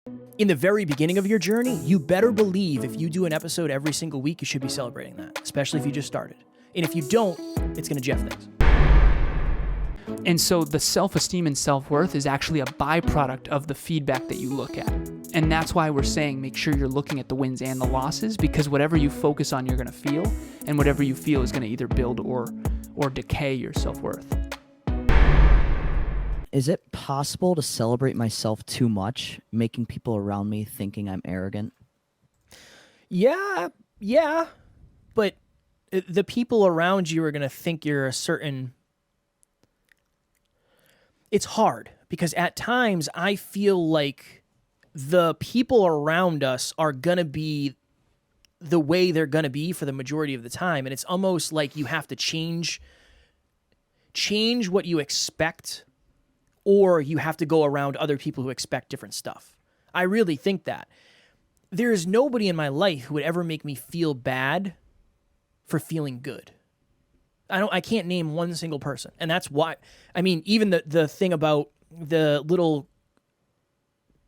In the very beginning of your journey, you better believe if you do an episode every single week, you should be celebrating that, especially if you just started. And if you don't, it's going to jeff things. And so the self-esteem and self-worth is actually a byproduct of the feedback that you look at. And that's why we're saying make sure you're looking at the wins and the losses, because whatever you focus on, you're going to feel, and whatever you feel is going to either build or decay your self-worth. Is it possible to celebrate myself too much, making people around me thinking I'm arrogant? Yeah. But the people around you are going to think you're a certain... It's hard because at times I feel like the people around us are going to be the way they're going to be for the majority of the time. And it's almost like you have to change what you expect, or you have to go around other people who expect different stuff. I really think that. There is nobody in my life who would ever make me feel bad for feeling good. I can't name one single person. And that's why, I mean, even the thing about the little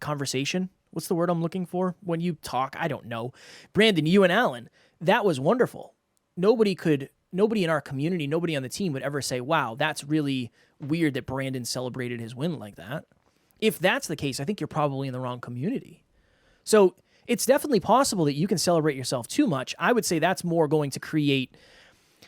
conversation, what's the word I'm looking for? When you talk, I don't know. Brandon, you and Alan, that was wonderful. Nobody in our community, nobody on the team would ever say, wow, that's really weird that Brandon celebrated his win like that. If that's the case, I think you're probably in the wrong community. So it's definitely possible that you can celebrate yourself too much. I would say that's more going to create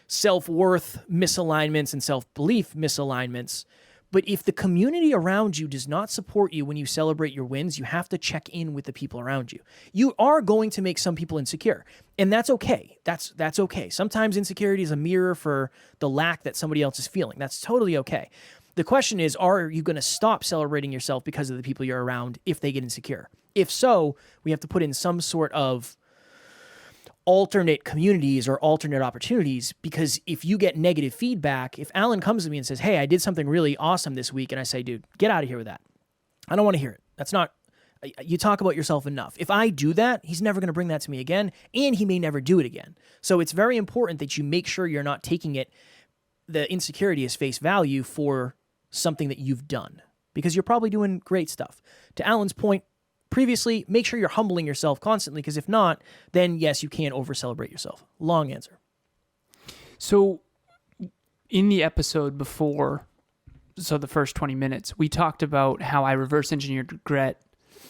self-worth misalignments and self-belief misalignments. But if the community around you does not support you when you celebrate your wins, you have to check in with the people around you. You are going to make some people insecure, and that's okay. That's okay. Sometimes insecurity is a mirror for the lack that somebody else is feeling. That's totally okay. The question is, are you going to stop celebrating yourself because of the people you're around if they get insecure? If so, we have to put in some sort of alternate communities or alternate opportunities, because if you get negative feedback, if Alan comes to me and says, hey, I did something really awesome this week, and I say, dude, get out of here with that. I don't want to hear it. That's not, you talk about yourself enough. If I do that, he's never going to bring that to me again, and he may never do it again. So it's very important that you make sure you're not taking the insecurity as face value for something that you've done, because you're probably doing great stuff. To Alan's point previously, make sure you're humbling yourself constantly, because if not, then yes, you can over-celebrate yourself. Long answer. So in the episode before, so the first 20 minutes, we talked about how I reverse engineered regret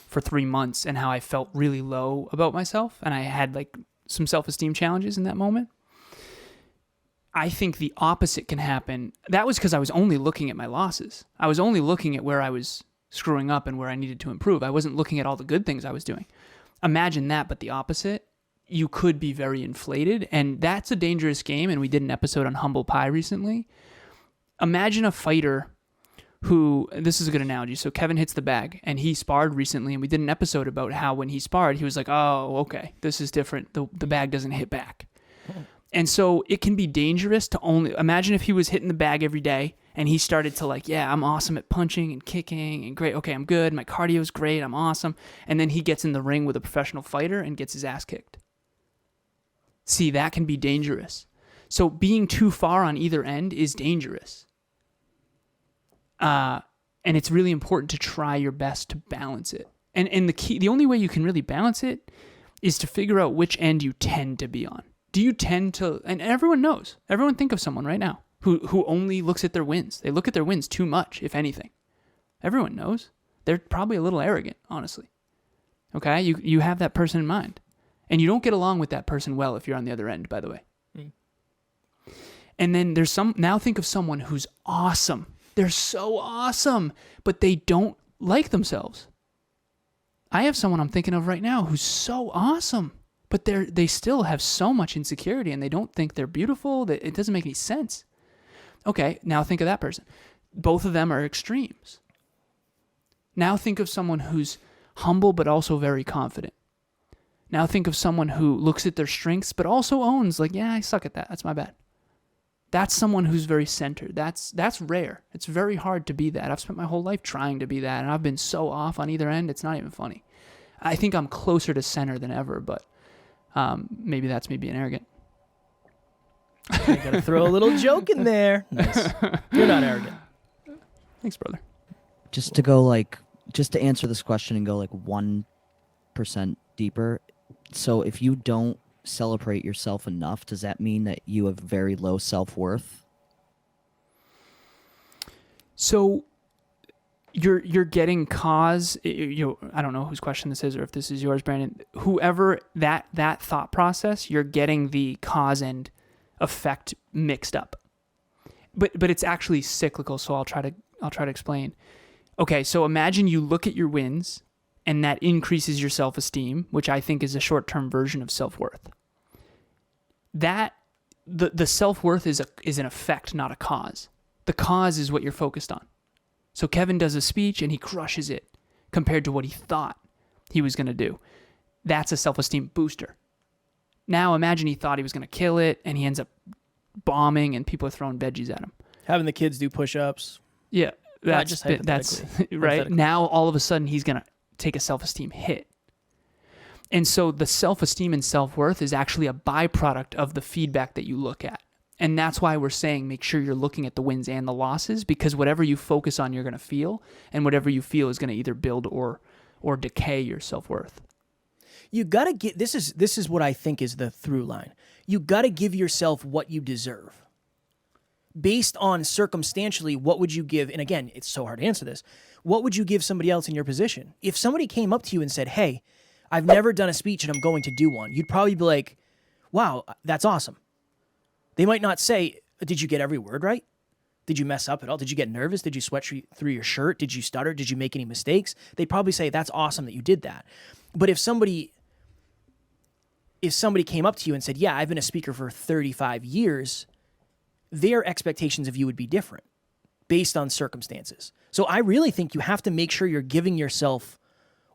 for 3 months and how I felt really low about myself, and I had like some self-esteem challenges in that moment. I think the opposite can happen. That was because I was only looking at my losses. I was only looking at where I was screwing up and where I needed to improve. I wasn't looking at all the good things I was doing. Imagine that, but the opposite. You could be very inflated, and that's a dangerous game, and we did an episode on humble pie recently. Imagine a fighter who, this is a good analogy, so Kevin hits the bag, and he sparred recently, and we did an episode about how when he sparred, he was like, oh, okay, this is different. The bag doesn't hit back. And so it can be dangerous to only, imagine if he was hitting the bag every day, and he started to like, yeah, I'm awesome at punching and kicking and great. Okay, I'm good. My cardio is great. I'm awesome. And then he gets in the ring with a professional fighter and gets his ass kicked. See, that can be dangerous. So being too far on either end is dangerous. And it's really important to try your best to balance it. And the only way you can really balance it is to figure out which end you tend to be on. Do you tend to, and everyone knows, everyone think of someone right now who only looks at their wins. They look at their wins too much, if anything. Everyone knows. They're probably a little arrogant, honestly. Okay? You have that person in mind. And you don't get along with that person well if you're on the other end, by the way. Mm. And then now think of someone who's awesome. They're so awesome, but they don't like themselves. I have someone I'm thinking of right now who's so awesome, but they still have so much insecurity, and they don't think they're beautiful. That it doesn't make any sense. Okay, now think of that person. Both of them are extremes. Now think of someone who's humble but also very confident. Now think of someone who looks at their strengths but also owns, like, yeah, I suck at that. That's my bad. That's someone who's very centered. That's rare. It's very hard to be that. I've spent my whole life trying to be that, and I've been so off on either end, it's not even funny. I think I'm closer to center than ever, but maybe that's me being arrogant. I gotta throw a little joke in there. Nice. You're not arrogant. Thanks, brother. Just to go like just to answer this question and go like 1% deeper. So if you don't celebrate yourself enough, does that mean that you have very low self-worth? So you're getting cause. I don't know whose question this is, or if this is yours, Brandon. Whoever that thought process, you're getting the cause and effect mixed up. But it's actually cyclical. So I'll try to explain. Okay, so imagine you look at your wins, and that increases your self-esteem, which I think is a short-term version of self-worth. That the self-worth is an effect, not a cause. The cause is what you're focused on. So Kevin does a speech and he crushes it compared to what he thought he was going to do. That's a self-esteem booster. Now imagine he thought he was going to kill it and he ends up bombing and people are throwing veggies at him. Having the kids do push-ups. Yeah, That's right. Now all of a sudden he's going to take a self-esteem hit. And so the self-esteem and self-worth is actually a byproduct of the feedback that you look at. And that's why we're saying make sure you're looking at the wins and the losses, because whatever you focus on, you're going to feel, and whatever you feel is going to either build or decay your self-worth. You got to get, this is what I think is the through line. You got to give yourself what you deserve. Based on circumstantially, what would you give? And again, it's so hard to answer this. What would you give somebody else in your position? If somebody came up to you and said, hey, I've never done a speech and I'm going to do one, you'd probably be like, wow, that's awesome. They might not say, did you get every word right? Did you mess up at all? Did you get nervous? Did you sweat through your shirt? Did you stutter? Did you make any mistakes? They'd probably say, that's awesome that you did that. But if somebody came up to you and said, yeah, I've been a speaker for 35 years, their expectations of you would be different based on circumstances. So I really think you have to make sure you're giving yourself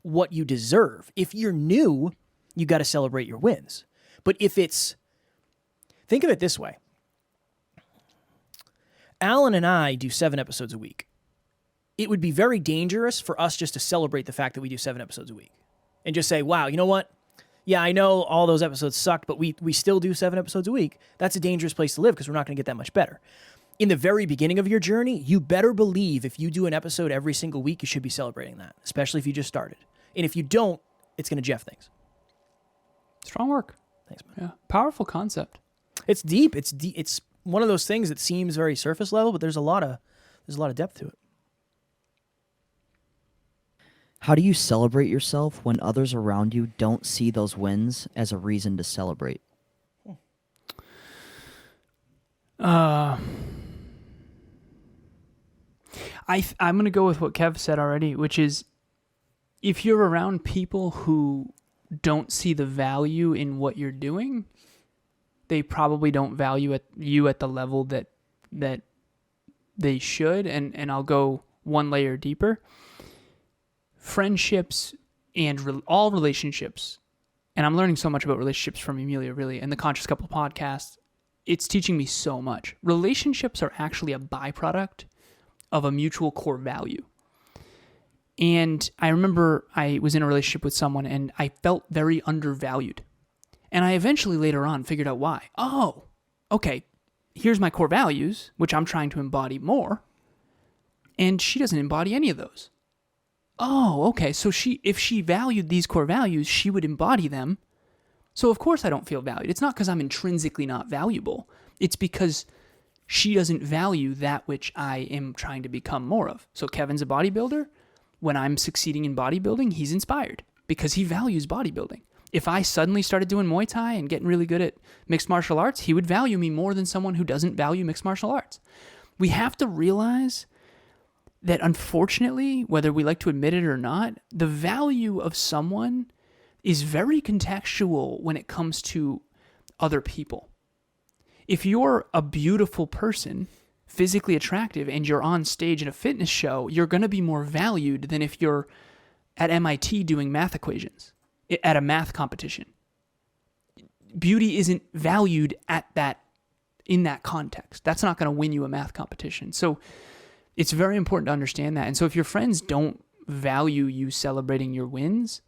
what you deserve. If you're new, you got to celebrate your wins. But think of it this way. Alan and I do 7 episodes a week. It would be very dangerous for us just to celebrate the fact that we do 7 episodes a week and just say, wow, you know what? Yeah, I know all those episodes sucked, but we still do 7 episodes a week. That's a dangerous place to live because we're not going to get that much better. In the very beginning of your journey, you better believe if you do an episode every single week, you should be celebrating that, especially if you just started. And if you don't, it's going to jeff things. Strong work. Thanks, man. Yeah, powerful concept. It's deep. It's one of those things that seems very surface level, but there's a lot of depth to it. How do you celebrate yourself when others around you don't see those wins as a reason to celebrate? I'm going to go with what Kev said already, which is if you're around people who don't see the value in what you're doing, they probably don't value you at the level that they should. And I'll go one layer deeper. Friendships and all relationships, and I'm learning so much about relationships from Amelia, really, and the Conscious Couple podcast. It's teaching me so much. Relationships are actually a byproduct of a mutual core value. And I remember I was in a relationship with someone and I felt very undervalued. And I eventually later on figured out why. Oh, okay, here's my core values, which I'm trying to embody more. And she doesn't embody any of those. Oh, okay, so if she valued these core values, she would embody them. So of course I don't feel valued. It's not because I'm intrinsically not valuable. It's because she doesn't value that which I am trying to become more of. So Kevin's a bodybuilder. When I'm succeeding in bodybuilding, he's inspired because he values bodybuilding. If I suddenly started doing Muay Thai and getting really good at mixed martial arts, he would value me more than someone who doesn't value mixed martial arts. We have to realize that unfortunately, whether we like to admit it or not, the value of someone is very contextual when it comes to other people. If you're a beautiful person, physically attractive, and you're on stage in a fitness show, you're going to be more valued than if you're at MIT doing math equations at a math competition. Beauty isn't valued in that context. That's not going to win you a math competition. So it's very important to understand that. And so if your friends don't value you celebrating your wins,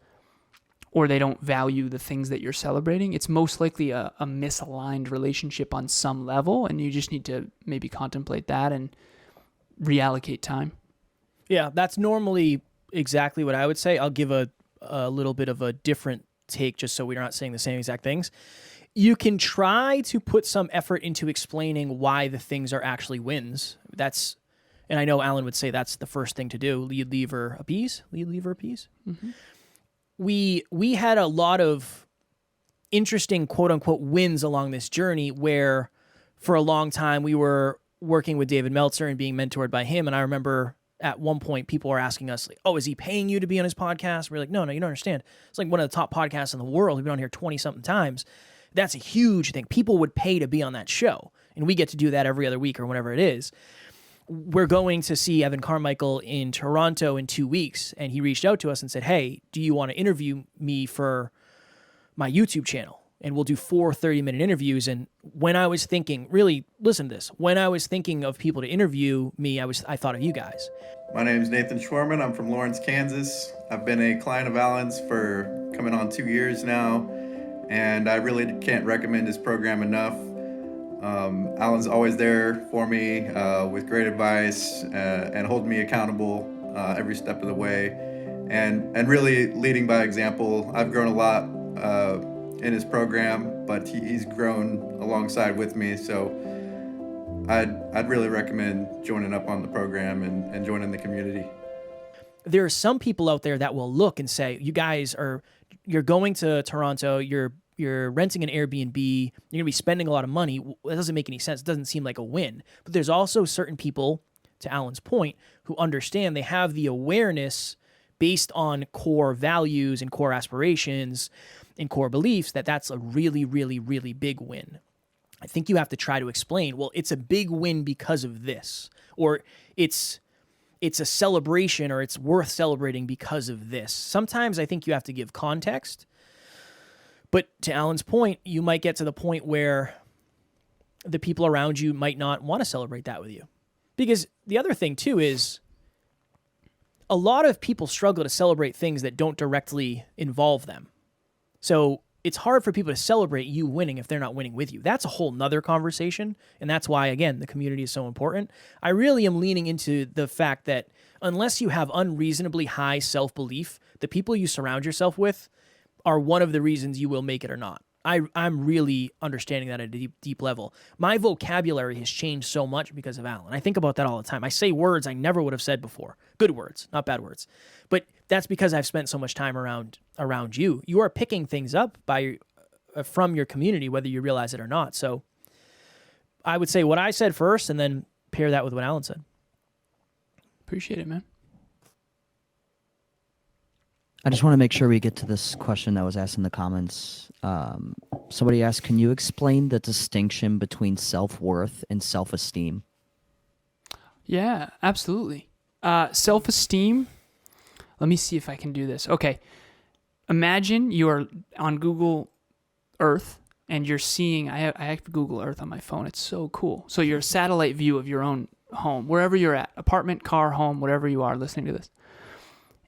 or they don't value the things that you're celebrating, it's most likely a misaligned relationship on some level, and you just need to maybe contemplate that and reallocate time. Yeah, that's normally, exactly what I would say. I'll give a little bit of a different take just so we're not saying the same exact things. You can try to put some effort into explaining why the things are actually wins. And I know Alan would say that's the first thing to do. Lead, lever, appease. Lead, lever, appease. Mm-hmm. We had a lot of interesting quote unquote wins along this journey where for a long time we were working with David Meltzer and being mentored by him. And I remember at one point people were asking us, like, oh, is he paying you to be on his podcast? We're like, no, you don't understand. It's like one of the top podcasts in the world. We've been on here 20-something times. That's a huge thing. People would pay to be on that show. And we get to do that every other week or whenever it is. We're going to see Evan Carmichael in Toronto in 2 weeks. And he reached out to us and said, hey, do you want to interview me for my YouTube channel? And we'll do 4 30-minute interviews. And when I was thinking, really, listen to this. When I was thinking of people to interview me, I thought of you guys. My name is Nathan Schwermann. I'm from Lawrence, Kansas. I've been a client of Alan's for coming on 2 years now. And I really can't recommend his program enough. Alan's always there for me with great advice and holding me accountable every step of the way. And really leading by example. I've grown a lot in his program, but he's grown alongside with me. So I'd really recommend joining up on the program and joining the community. There are some people out there that will look and say, you're going to Toronto, you're renting an Airbnb, you're going to be spending a lot of money. That doesn't make any sense. It doesn't seem like a win. But there's also certain people, to Alan's point, who understand they have the awareness based on core values and core aspirations and core beliefs that's a really, really, really big win. I think you have to try to explain, well, it's a big win because of this, or it's a celebration, or it's worth celebrating because of this. Sometimes I think you have to give context, but to Alan's point, you might get to the point where the people around you might not want to celebrate that with you. Because the other thing too is a lot of people struggle to celebrate things that don't directly involve them. So it's hard for people to celebrate you winning if they're not winning with you. That's a whole nother conversation. And that's why, again, the community is so important. I really am leaning into the fact that unless you have unreasonably high self-belief, the people you surround yourself with are one of the reasons you will make it or not. I'm really understanding that at a deep level. My vocabulary has changed so much because of Alan. I think about that all the time. I say words I never would have said before. Good words, not bad words. But that's because I've spent so much time around you. You are picking things up from your community, whether you realize it or not. So I would say what I said first and then pair that with what Alan said. Appreciate it, man. I just want to make sure we get to this question that was asked in the comments. Somebody asked, can you explain the distinction between self-worth and self-esteem? Yeah, absolutely. Self-esteem, let me see if I can do this. Okay. Imagine you are on Google Earth and you're seeing, I have Google Earth on my phone. It's so cool. So you're a satellite view of your own home, wherever you're at, apartment, car, home, whatever you are listening to this.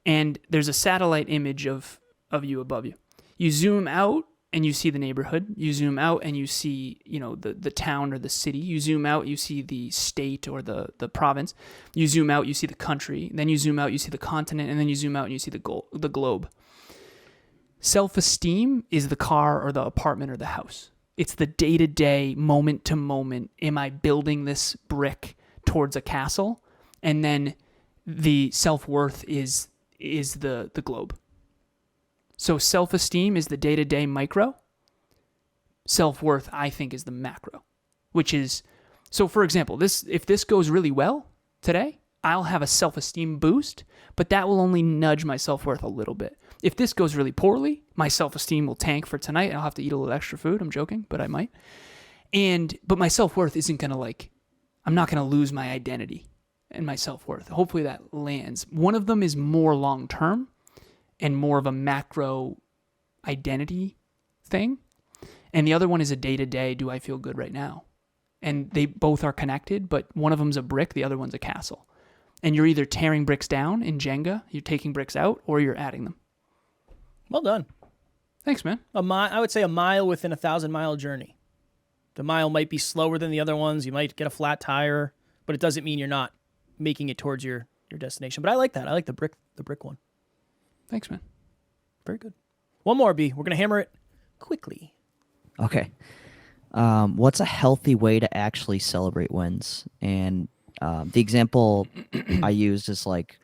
And there's a satellite image of you above you. You zoom out and you see the neighborhood. You zoom out and you see, the town or the city. You zoom out, you see the state or the province. You zoom out, you see the country. Then you zoom out, you see the continent. And then you zoom out and you see the globe. Self-esteem is the car or the apartment or the house. It's the day-to-day, moment-to-moment. Am I building this brick towards a castle? And then the self-worth is the globe. So self-esteem is the day-to-day micro. Self-worth, I think, is the macro, which is, so for example, if this goes really well today, I'll have a self-esteem boost, but that will only nudge my self-worth a little bit. If this goes really poorly, my self-esteem will tank for tonight. I'll have to eat a little extra food. I'm joking, but I might. But my self-worth isn't going to I'm not going to lose my identity and my self-worth. Hopefully that lands. One of them is more long-term and more of a macro identity thing. And the other one is a day-to-day, do I feel good right now? And they both are connected, but one of them's a brick, the other one's a castle. And you're either tearing bricks down in Jenga, you're taking bricks out, or you're adding them. Well done. Thanks, man. I would say a mile within a 1,000-mile journey. The mile might be slower than the other ones. You might get a flat tire, but it doesn't mean you're not making it towards your your destination. But I like that. I like the brick one. Thanks, man. Very good. One more, B. We're going to hammer it quickly. Okay. What's a healthy way to actually celebrate wins? And the example I used is like,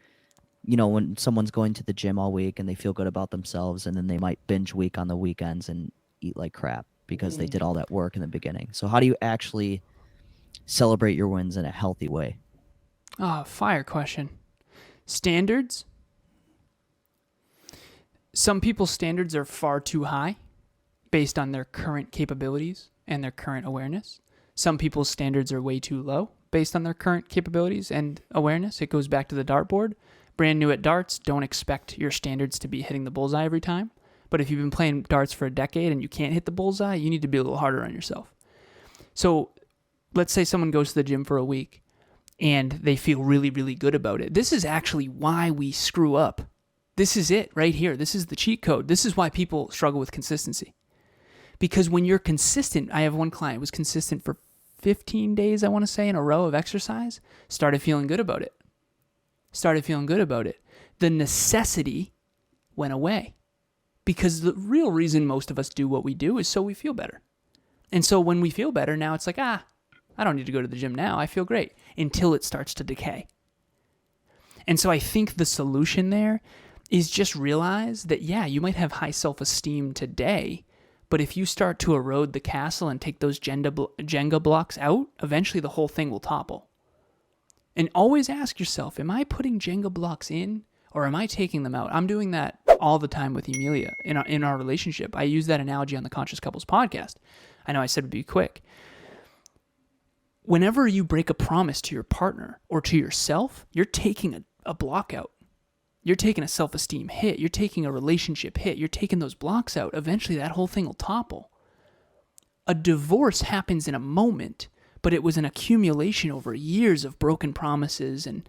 when someone's going to the gym all week and they feel good about themselves, and then they might binge week on the weekends and eat like crap because they did all that work in the beginning. So how do you actually celebrate your wins in a healthy way? Fire question. Standards. Some people's standards are far too high based on their current capabilities and their current awareness. Some people's standards are way too low based on their current capabilities and awareness. It goes back to the dartboard. Brand new at darts, don't expect your standards to be hitting the bullseye every time. But if you've been playing darts for a decade and you can't hit the bullseye, you need to be a little harder on yourself. So let's say someone goes to the gym for a week and they feel really, really good about it. This is actually why we screw up. This is it right here. This is the cheat code. This is why people struggle with consistency. Because when you're consistent, I have one client who was consistent for 15 days, I want to say, in a row of exercise, started feeling good about it. The necessity went away. Because the real reason most of us do what we do is so we feel better. And so when we feel better, now it's like, I don't need to go to the gym now. I feel great. Until it starts to decay. And so I think the solution there is just realize that, you might have high self-esteem today, but if you start to erode the castle and take those Jenga blocks out, eventually the whole thing will topple. And always ask yourself, am I putting Jenga blocks in or am I taking them out? I'm doing that all the time with Emilia in our relationship. I use that analogy on the Conscious Couples podcast. I know I said it'd be quick. Whenever you break a promise to your partner or to yourself, you're taking a block out. You're taking a self-esteem hit. You're taking a relationship hit. You're taking those blocks out. Eventually, that whole thing will topple. A divorce happens in a moment, but it was an accumulation over years of broken promises and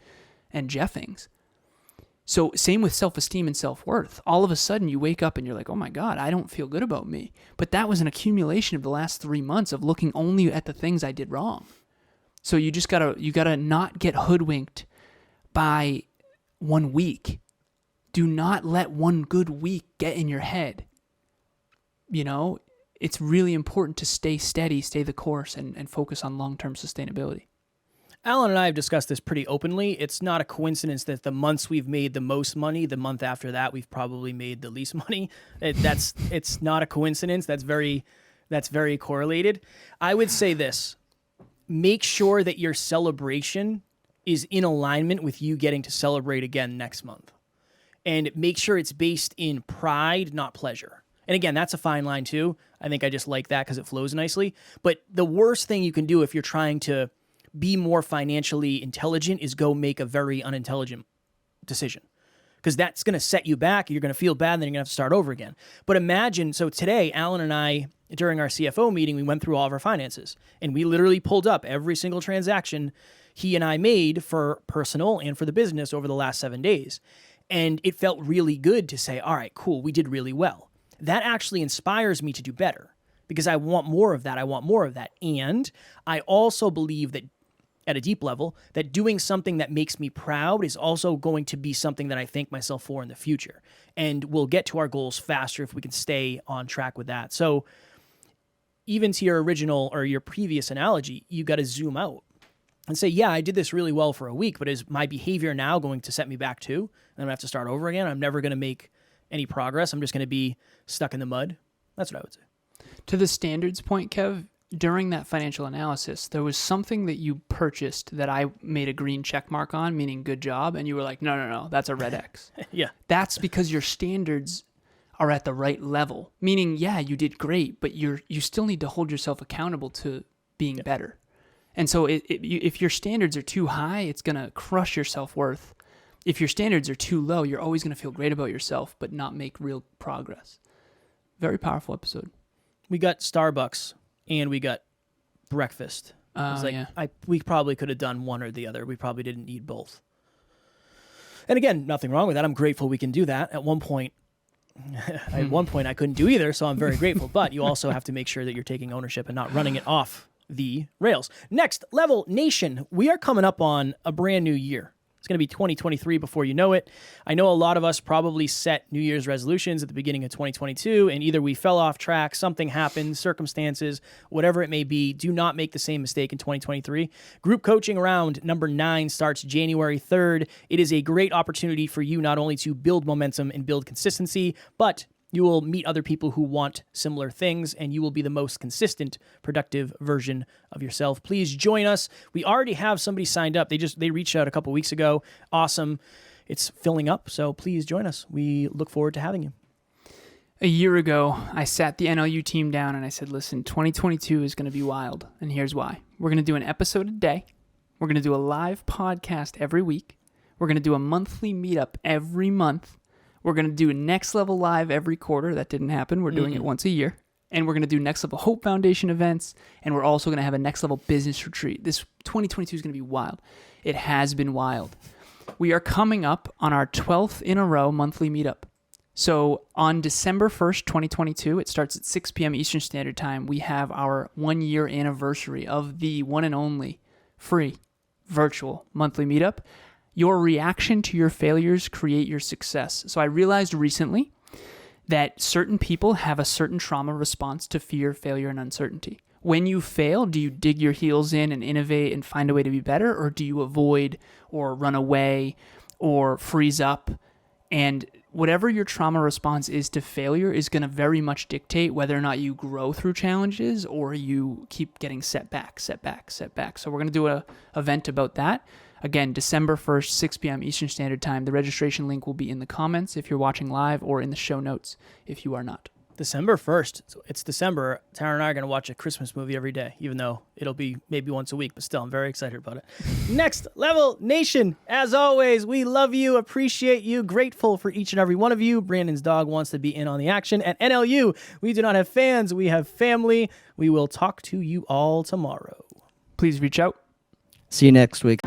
jeffings. So same with self-esteem and self-worth. All of a sudden, you wake up and you're like, oh my God, I don't feel good about me. But that was an accumulation of the last 3 months of looking only at the things I did wrong. So you just gotta not get hoodwinked by 1 week. Do not let one good week get in your head. It's really important to stay steady, stay the course, and focus on long-term sustainability. Alan and I have discussed this pretty openly. It's not a coincidence that the months we've made the most money, the month after that, we've probably made the least money. It's not a coincidence. That's very correlated. I would say this. Make sure that your celebration is in alignment with you getting to celebrate again next month. And make sure it's based in pride, not pleasure. And again, that's a fine line too. I think I just like that because it flows nicely. But the worst thing you can do if you're trying to be more financially intelligent is go make a very unintelligent decision. Because that's going to set you back. You're going to feel bad, and then you're going to have to start over again. But imagine, so today, Alan and I, during our CFO meeting, we went through all of our finances. And we literally pulled up every single transaction he and I made for personal and for the business over the last 7 days. And it felt really good to say, all right, cool, we did really well. That actually inspires me to do better because I want more of that. And I also believe that at a deep level, that doing something that makes me proud is also going to be something that I thank myself for in the future. And we'll get to our goals faster if we can stay on track with that. So even to your original or your previous analogy, you got to zoom out and say, I did this really well for a week, but is my behavior now going to set me back too? And I'm going to have to start over again. I'm never going to make any progress. I'm just going to be stuck in the mud. That's what I would say. To the standards point, Kev, during that financial analysis, there was something that you purchased that I made a green check mark on, meaning good job, and you were like, no, that's a red X. Yeah. That's because your standards are at the right level, meaning, you did great, but you still need to hold yourself accountable to being better. And so if your standards are too high, it's going to crush your self-worth. If your standards are too low, you're always going to feel great about yourself, but not make real progress. Very powerful episode. We got Starbucks and we got breakfast. We probably could have done one or the other. We probably didn't need both. And again, nothing wrong with that. I'm grateful we can do that. At one point I couldn't do either, so I'm very grateful. But you also have to make sure that you're taking ownership and not running it off the rails. Next level nation. We are coming up on a brand new year. It's going to be 2023 before you know it. I know a lot of us probably set New Year's resolutions at the beginning of 2022, and either we fell off track, something happened, circumstances, whatever it may be. Do not make the same mistake in 2023. Group coaching round number 9 starts January 3rd. It is a great opportunity for you not only to build momentum and build consistency, but you will meet other people who want similar things, and you will be the most consistent, productive version of yourself. Please join us. We already have somebody signed up. They reached out a couple weeks ago. Awesome. It's filling up, so please join us. We look forward to having you. A year ago, I sat the NLU team down and I said, listen, 2022 is going to be wild, and here's why. We're going to do an episode a day. We're going to do a live podcast every week. We're going to do a monthly meetup every month. We're going to do a Next Level Live every quarter. That didn't happen. We're doing it once a year. And we're going to do Next Level Hope Foundation events. And we're also going to have a Next Level Business Retreat. This 2022 is going to be wild. It has been wild. We are coming up on our 12th in a row monthly meetup. So on December 1st, 2022, it starts at 6 p.m. Eastern Standard Time. We have our 1-year anniversary of the one and only free virtual monthly meetup. Your reaction to your failures create your success. So I realized recently that certain people have a certain trauma response to fear, failure, and uncertainty. When you fail, do you dig your heels in and innovate and find a way to be better, or do you avoid or run away or freeze up? And whatever your trauma response is to failure is going to very much dictate whether or not you grow through challenges or you keep getting setback. So we're going to do an event about that. Again, December 1st, 6 p.m. Eastern Standard Time. The registration link will be in the comments if you're watching live, or in the show notes if you are not. December 1st. It's December. Tara and I are going to watch a Christmas movie every day, even though it'll be maybe once a week, but still, I'm very excited about it. Next Level Nation. As always, we love you, appreciate you, grateful for each and every one of you. Brandon's dog wants to be in on the action. At NLU, we do not have fans, we have family. We will talk to you all tomorrow. Please reach out. See you next week.